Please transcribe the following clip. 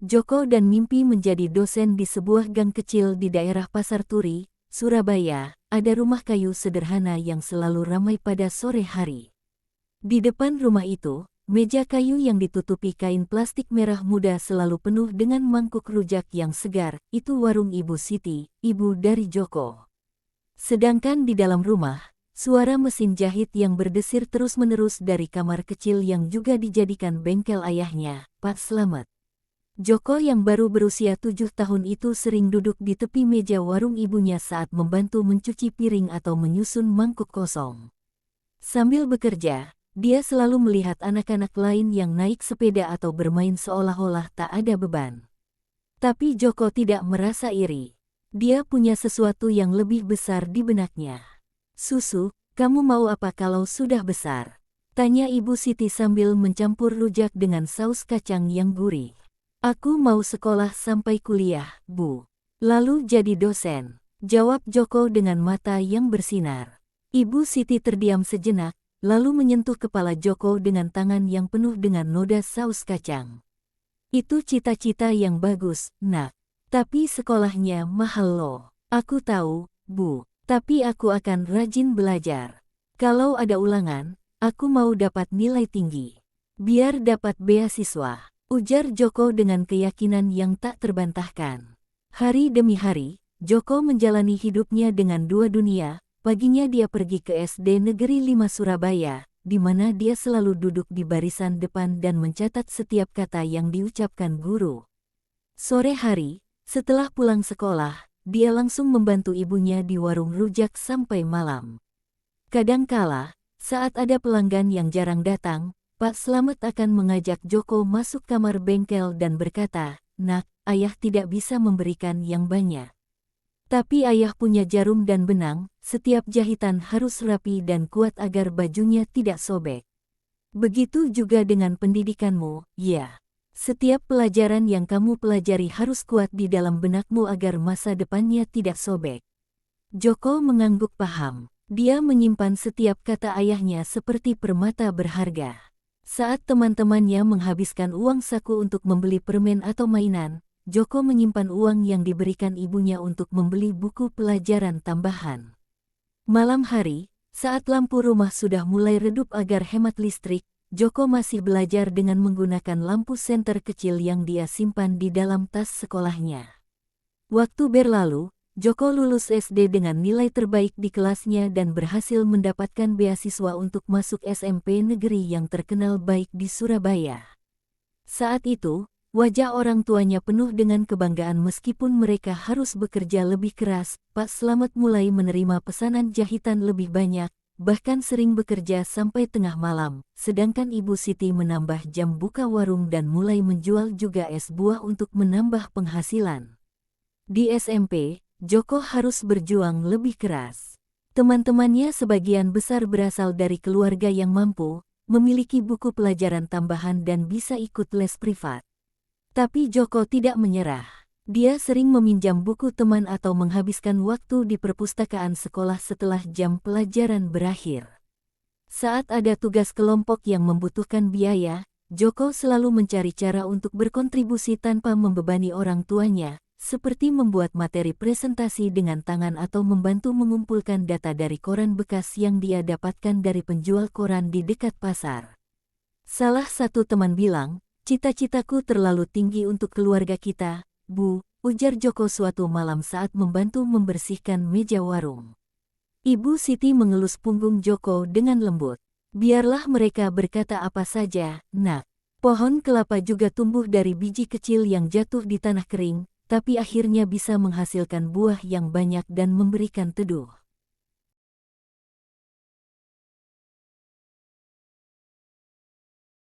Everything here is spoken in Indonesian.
Joko dan mimpi menjadi dosen di sebuah gang kecil di daerah Pasar Turi, Surabaya. Ada rumah kayu sederhana yang selalu ramai pada sore hari. Di depan rumah itu, meja kayu yang ditutupi kain plastik merah muda selalu penuh dengan mangkuk rujak yang segar. Itu warung Ibu Siti, ibu dari Joko. Sedangkan di dalam rumah, suara mesin jahit yang berdesir terus-menerus dari kamar kecil yang juga dijadikan bengkel ayahnya, Pak Slamet. Joko yang baru berusia 7 tahun itu sering duduk di tepi meja warung ibunya saat membantu mencuci piring atau menyusun mangkuk kosong. Sambil bekerja, dia selalu melihat anak-anak lain yang naik sepeda atau bermain seolah-olah tak ada beban. Tapi Joko tidak merasa iri. Dia punya sesuatu yang lebih besar di benaknya. "Susu, kamu mau apa kalau sudah besar?" tanya Ibu Siti sambil mencampur rujak dengan saus kacang yang gurih. "Aku mau sekolah sampai kuliah, Bu. Lalu jadi dosen," jawab Joko dengan mata yang bersinar. Ibu Siti terdiam sejenak, lalu menyentuh kepala Joko dengan tangan yang penuh dengan noda saus kacang. "Itu cita-cita yang bagus, Nak. Tapi sekolahnya mahal loh." "Aku tahu, Bu. Tapi aku akan rajin belajar. Kalau ada ulangan, aku mau dapat nilai tinggi. Biar dapat beasiswa," ujar Joko dengan keyakinan yang tak terbantahkan. Hari demi hari, Joko menjalani hidupnya dengan dua dunia. Paginya dia pergi ke SD Negeri 5 Surabaya, di mana dia selalu duduk di barisan depan dan mencatat setiap kata yang diucapkan guru. Sore hari, setelah pulang sekolah, dia langsung membantu ibunya di warung rujak sampai malam. Kadangkala, saat ada pelanggan yang jarang datang, Pak Slamet akan mengajak Joko masuk kamar bengkel dan berkata, "Nak, ayah tidak bisa memberikan yang banyak. Tapi ayah punya jarum dan benang, setiap jahitan harus rapi dan kuat agar bajunya tidak sobek. Begitu juga dengan pendidikanmu, ya. Setiap pelajaran yang kamu pelajari harus kuat di dalam benakmu agar masa depannya tidak sobek." Joko mengangguk paham. Dia menyimpan setiap kata ayahnya seperti permata berharga. Saat teman-temannya menghabiskan uang saku untuk membeli permen atau mainan, Joko menyimpan uang yang diberikan ibunya untuk membeli buku pelajaran tambahan. Malam hari, saat lampu rumah sudah mulai redup agar hemat listrik, Joko masih belajar dengan menggunakan lampu senter kecil yang dia simpan di dalam tas sekolahnya. Waktu berlalu, Joko lulus SD dengan nilai terbaik di kelasnya dan berhasil mendapatkan beasiswa untuk masuk SMP negeri yang terkenal baik di Surabaya. Saat itu, wajah orang tuanya penuh dengan kebanggaan meskipun mereka harus bekerja lebih keras. Pak Slamet mulai menerima pesanan jahitan lebih banyak, bahkan sering bekerja sampai tengah malam, sedangkan Ibu Siti menambah jam buka warung dan mulai menjual juga es buah untuk menambah penghasilan. Di SMP, Joko harus berjuang lebih keras. Teman-temannya sebagian besar berasal dari keluarga yang mampu, memiliki buku pelajaran tambahan dan bisa ikut les privat. Tapi Joko tidak menyerah. Dia sering meminjam buku teman atau menghabiskan waktu di perpustakaan sekolah setelah jam pelajaran berakhir. Saat ada tugas kelompok yang membutuhkan biaya, Joko selalu mencari cara untuk berkontribusi tanpa membebani orang tuanya, seperti membuat materi presentasi dengan tangan atau membantu mengumpulkan data dari koran bekas yang dia dapatkan dari penjual koran di dekat pasar. Salah satu teman bilang, "Cita-citaku terlalu tinggi untuk keluarga kita, Bu," ujar Joko suatu malam saat membantu membersihkan meja warung. Ibu Siti mengelus punggung Joko dengan lembut. "Biarlah mereka berkata apa saja, Nak. Pohon kelapa juga tumbuh dari biji kecil yang jatuh di tanah kering, tapi akhirnya bisa menghasilkan buah yang banyak dan memberikan teduh."